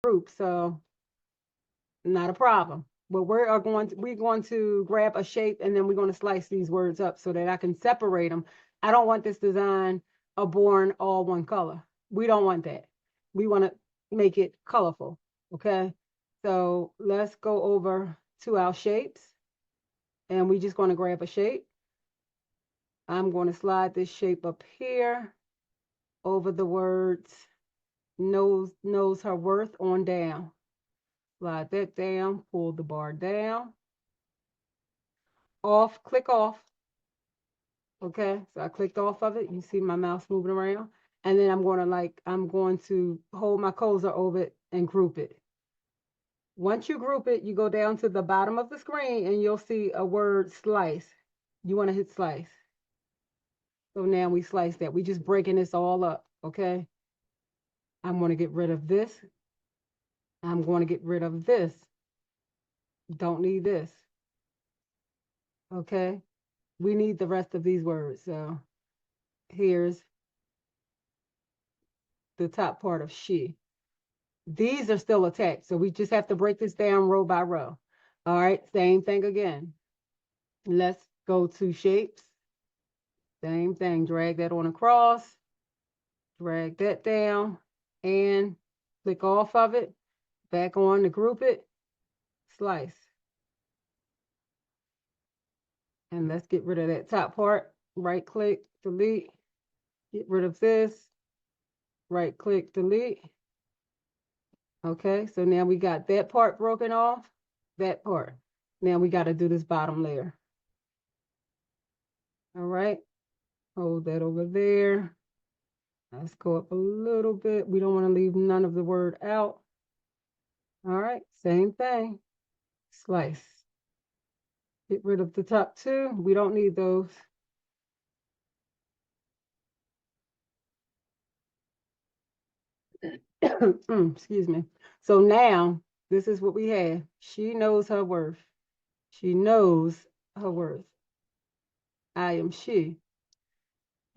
group, so not a problem. But we're going to grab a shape and then we're going to slice these words up so that I can separate them. I don't want this design a born all one color. We don't want that. We want to make it colorful. Okay. So let's go over to our shapes and we're just going to grab a shape. I'm going to slide this shape up here over the words knows her worth on down. Slide that down, pull the bar down. Off, click off. Okay, so I clicked off of it. You see my mouse moving around. And then I'm going to hold my cursor over it and group it. Once you group it, you go down to the bottom of the screen and you'll see a word slice. You want to hit slice. So now we slice that. We just breaking this all up, okay? I'm going to get rid of this. I'm going to get rid of this. Don't need this. Okay? We need the rest of these words. So here's the top part of she. These are still attached. So we just have to break this down row by row. All right, same thing again. Let's go to shapes. Same thing, drag that on across, drag that down, and click off of it, back on to group it, slice. And let's get rid of that top part. Right click, delete, get rid of this, right click, delete. Okay, so now we got that part broken off, that part. Now we got to do this bottom layer. All right, hold that over there. Let's go up a little bit. We don't want to leave none of the word out. All right, same thing. Slice. Get rid of the top two. We don't need those. Excuse me. So now, this is what we have. She knows her worth. She knows her worth. I am she.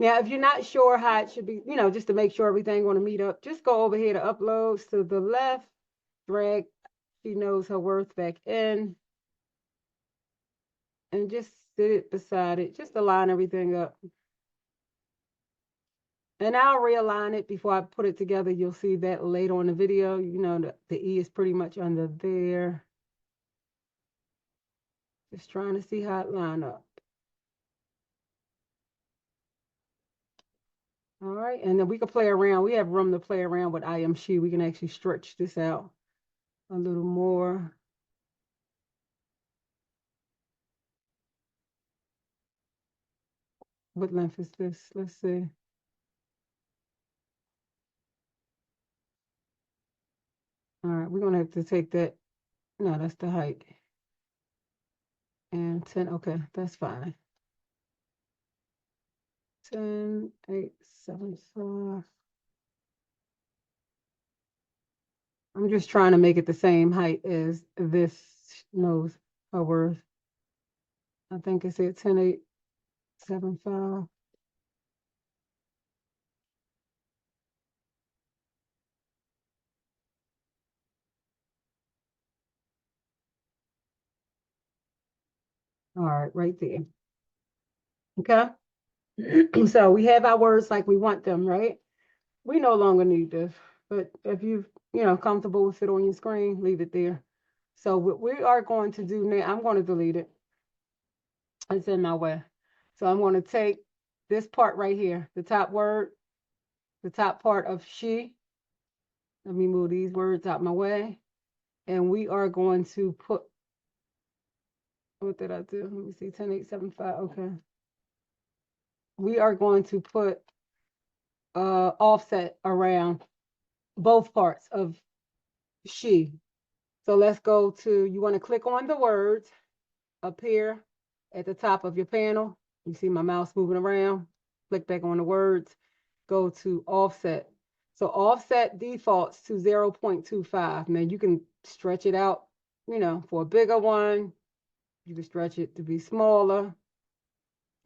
Now, if you're not sure how it should be, just to make sure everything going to meet up, just go over here to uploads to the left, drag she knows her worth back in, and just sit it beside it, just to line everything up. And I'll realign it before I put it together. You'll see that later on the video. The E is pretty much under there. Just trying to see how it line up. All right, and then we can play around. We have room to play around with I am she. We can actually stretch this out a little more. What length is this? Let's see. All right, we're gonna have to take that. No, that's the height. And 10, okay, that's fine. 10, 8, 7, 4. I'm just trying to make it the same height as this knows her worth. I think it's at 10, 8, 7, 5. All right, right there. Okay. So we have our words like we want them, right? We no longer need this, but if you're comfortable with it on your screen, leave it there. So what we are going to do now, I'm going to delete it. It's in my way. So I'm going to take this part right here, the top word, the top part of she. Let me move these words out my way. And we are going to put, what did I do? Let me see, 10, 8, 7, 5, okay. We are going to put offset around both parts of she. So let's go to, you want to click on the words up here at the top of your panel. You see my mouse moving around. Click back on the words. Go to offset. So offset defaults to 0.25. Now you can stretch it out, for a bigger one. You can stretch it to be smaller.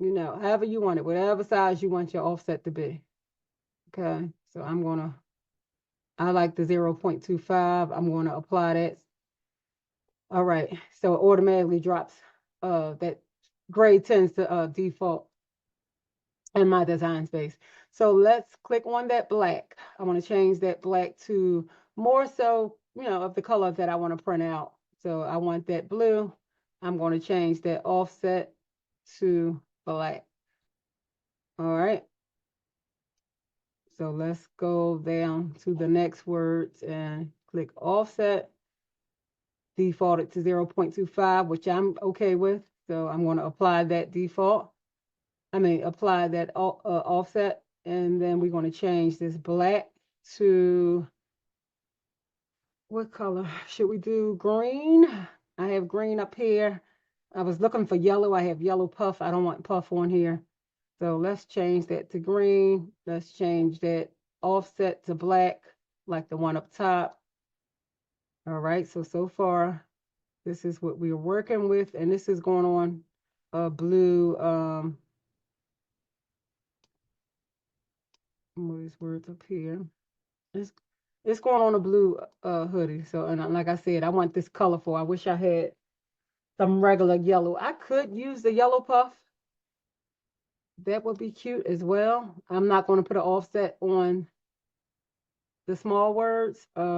However you want it, whatever size you want your offset to be. Okay, so I'm gonna I like the 0.25. I'm going to apply that. All right, so it automatically drops. That grade tends to default in my design space. So let's click on that black. I want to change that black to more so, of the color that I want to print out. So I want that blue. I'm going to change that offset to black. All right. So let's go down to the next words and click offset. Default it to 0.25, which I'm okay with. So I'm going to apply that apply that offset, and then we're going to change this black to, what color should we do? Green. I have green up here. I was looking for yellow. I have yellow puff. I don't want puff on here. So let's change that to green. Let's change that offset to black, like the one up top. All right, so far, this is what we are working with, and this is going on a blue, what is words up here? It's it's going on a blue hoodie. So, and like I said, I want this colorful. I wish I had some regular yellow. I could use the yellow puff. That would be cute as well. I'm not going to put an offset on the small words. I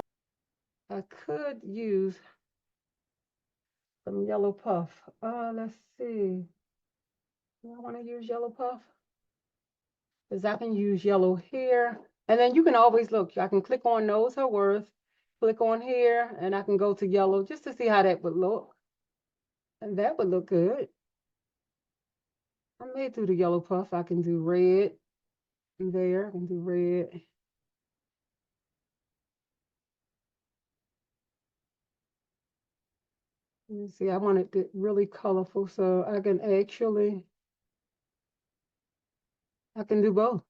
could use some yellow puff. Let's see. Do I want to use yellow puff? Because I can use yellow here. And then you can always look. I can click on knows her worth, click on here, and I can go to yellow just to see how that would look. And that would look good. I may do the yellow puff. I can do red there. I can do red. Let me see. I want it to really colorful, so I can do both.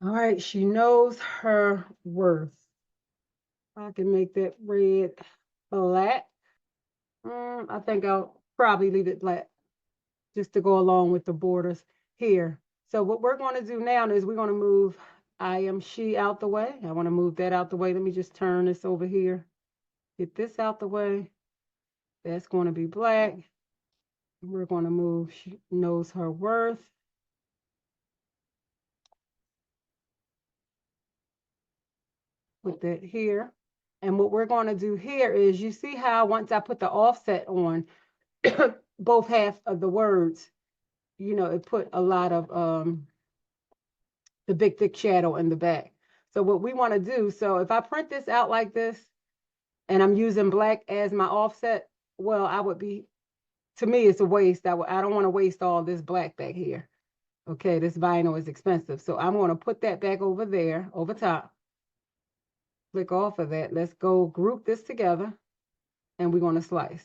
All right, she knows her worth. I can make that red black. I think I'll probably leave it black just to go along with the borders here. So what we're going to do now is we're going to move I am she out the way. I want to move that out the way. Let me just turn this over here. Get this out the way. That's going to be black. We're going to move she knows her worth. Put that here. And what we're going to do here is, you see how once I put the offset on both half of the words, it put a lot of the big thick shadow in the back. So what we want to do, so if I print this out like this and I'm using black as my offset, well, to me, it's a waste. I don't want to waste all this black back here. Okay, this vinyl is expensive. So I'm going to put that back over there, over top. Click off of that. Let's go group this together, and we're going to slice.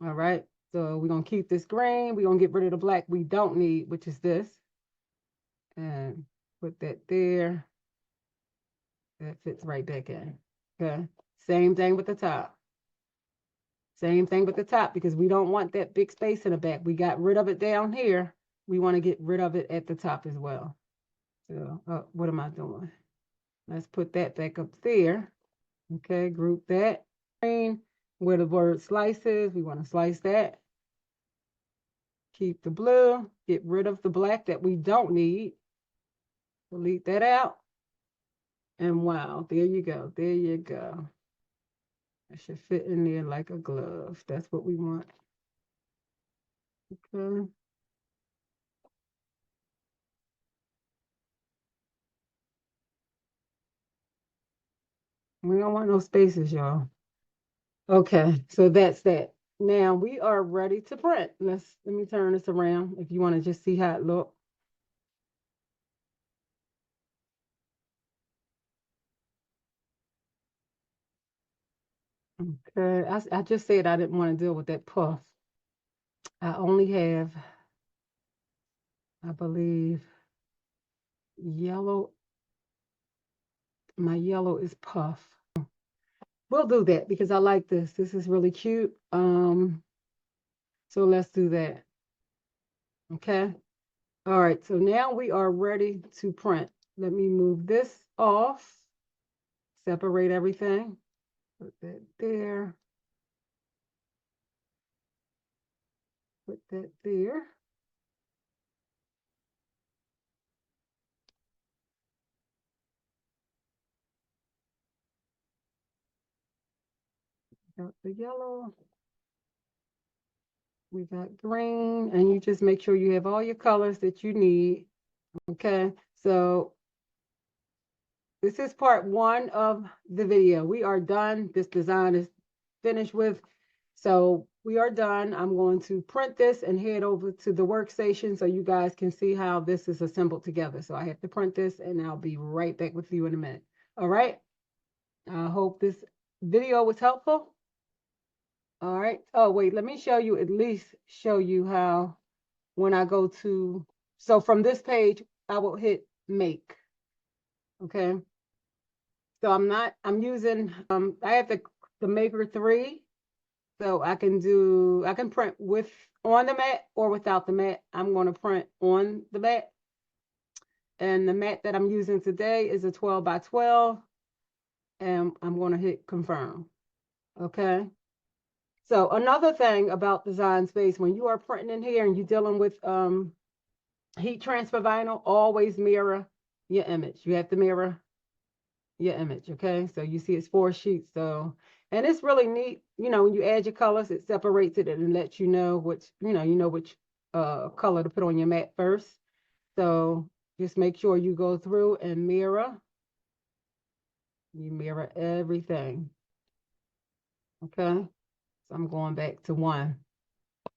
All right, so we're going to keep this green. We're going to get rid of the black we don't need, which is this. And put that there. That fits right back in. Okay, same thing with the top. Same thing with the top, because we don't want that big space in the back. We got rid of it down here. We want to get rid of it at the top as well. So what am I doing? Let's put that back up there. Okay, group that. Green, where the word slices, we want to slice that. Keep the blue, get rid of the black that we don't need. Delete that out. And wow, there you go. There you go. It should fit in there like a glove. That's what we want. Okay. We don't want no spaces, y'all. Okay, so that's that. Now we are ready to print. Let me turn this around if you want to just see how it looks. Okay, I just said I didn't want to deal with that puff. I only have, I believe, yellow. My yellow is puff. We'll do that because I like this. This is really cute. So let's do that. Okay. All right. So now we are ready to print. Let me move this off. Separate everything. Put that there. Put that there. Got the yellow. We got green. And you just make sure you have all your colors that you need. Okay. So this is part 1 of the video. We are done. This design is finished with. So we are done. I'm going to print this and head over to the workstation so you guys can see how this is assembled together. So I have to print this and I'll be right back with you in a minute. All right. I hope this video was helpful. All right. Oh, wait, let me show you, at least show you how when I go to, so from this page, I will hit make. Okay. So I'm using, I have the Maker 3. So I can print with on the mat or without the mat. I'm going to print on the mat. And the mat that I'm using today is a 12 by 12. And I'm going to hit confirm. Okay. So another thing about Design Space, when you are printing in here and you're dealing with heat transfer vinyl, always mirror your image. You have to mirror your image. Okay. So you see it's 4 sheets. So, and it's really neat. You know, when you add your colors, it separates it and lets you know which, you know which color to put on your mat first. So just make sure you go through and mirror. You mirror everything. Okay. So I'm going back to 1.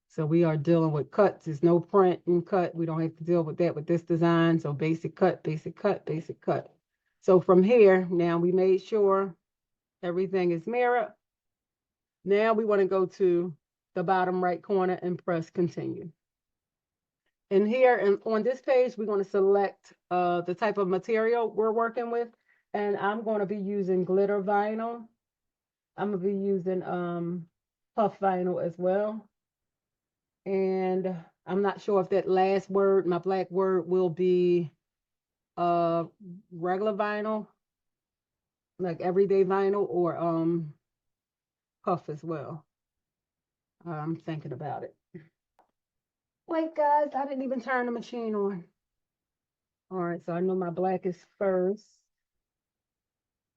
So we are dealing with cuts. There's no print and cut. We don't have to deal with that with this design. So basic cut, basic cut, basic cut. So from here, now we made sure everything is mirrored. Now we want to go to the bottom right corner and press continue. And here and on this page, we're going to select the type of material we're working with. And I'm going to be using glitter vinyl. I'm going to be using puff vinyl as well. And I'm not sure if that last word, my black word, will be regular vinyl, like everyday vinyl, or puff as well. I'm thinking about it. Wait, guys, I didn't even turn the machine on. All right, so I know my black is first.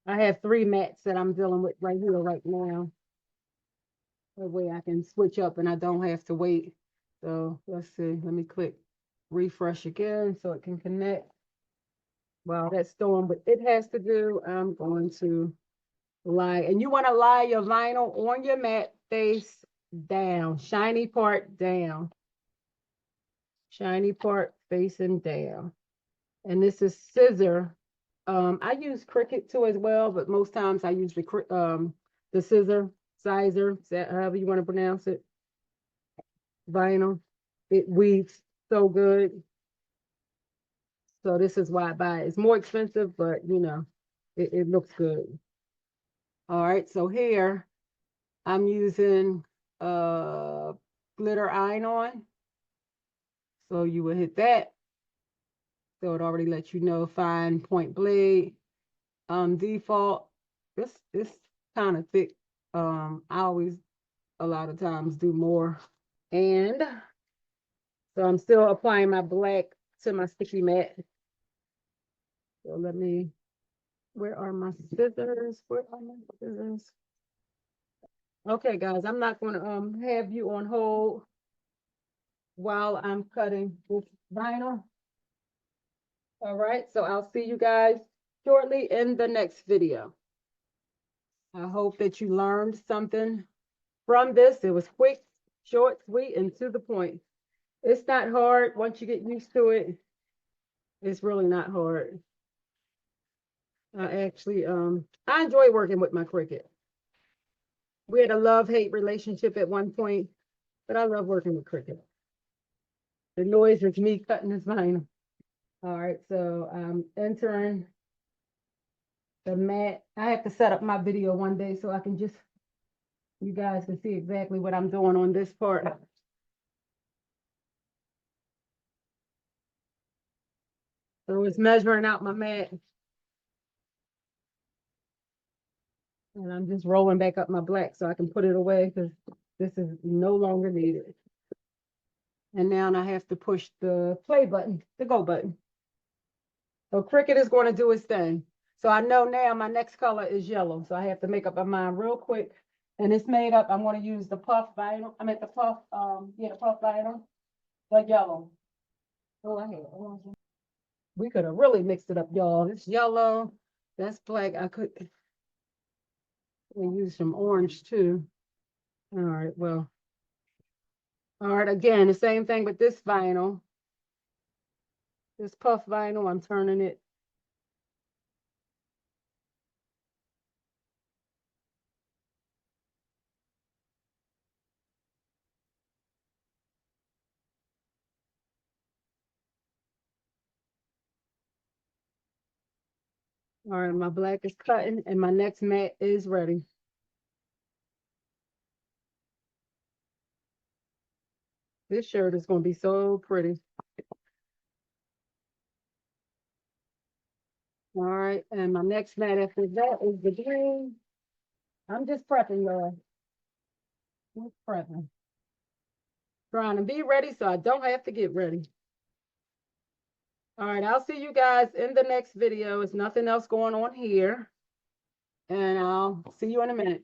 I have 3 mats that I'm dealing with right here, right now. That way I can switch up and I don't have to wait. So let's see. Let me click refresh again so it can connect. While that's doing what it has to do, I'm going to lie. And you want to lie your vinyl on your mat face down. Shiny part down. Shiny part facing down. And this is scissor. I use Cricut too as well, but most times I use the scissor, sizer, however you want to pronounce it. Vinyl. It weaves so good. So this is why I buy it. It's more expensive, but you know, it looks good. All right, so here I'm using glitter iron-on. So you will hit that. So it already lets you know fine point blade. Default. This kind of thick. I always a lot of times do more. And so I'm still applying my black to my sticky mat. So let me, where are my scissors? Where are my scissors? Okay, guys, I'm not going to have you on hold while I'm cutting this vinyl. All right, so I'll see you guys shortly in the next video. I hope that you learned something from this. It was quick, short, sweet, and to the point. It's not hard once you get used to it. It's really not hard. I actually, I enjoy working with my Cricut. We had a love-hate relationship at one point, but I love working with Cricut. The noise is me cutting this vinyl. All right, so I'm entering the mat. I have to set up my video one day so I can just, you guys can see exactly what I'm doing on this part. So it's measuring out my mat. And I'm just rolling back up my black so I can put it away because this is no longer needed. And now I have to push the play button, the go button. So Cricut is going to do its thing. So I know now my next color is yellow. So I have to make up my mind real quick. And it's made up. I'm going to use the puff vinyl. I meant the puff, the puff vinyl, the yellow. Oh, I had orange. We could have really mixed it up, y'all. It's yellow. That's black. I could use some orange too. All right, well. All right, again, the same thing with this vinyl. This puff vinyl, I'm turning it. All right, my black is cutting and my next mat is ready. This shirt is going to be so pretty. All right, and my next mat after that is the green. I'm just prepping, y'all. Just prepping. Trying to be ready so I don't have to get ready. All right, I'll see you guys in the next video. There's nothing else going on here. And I'll see you in a minute.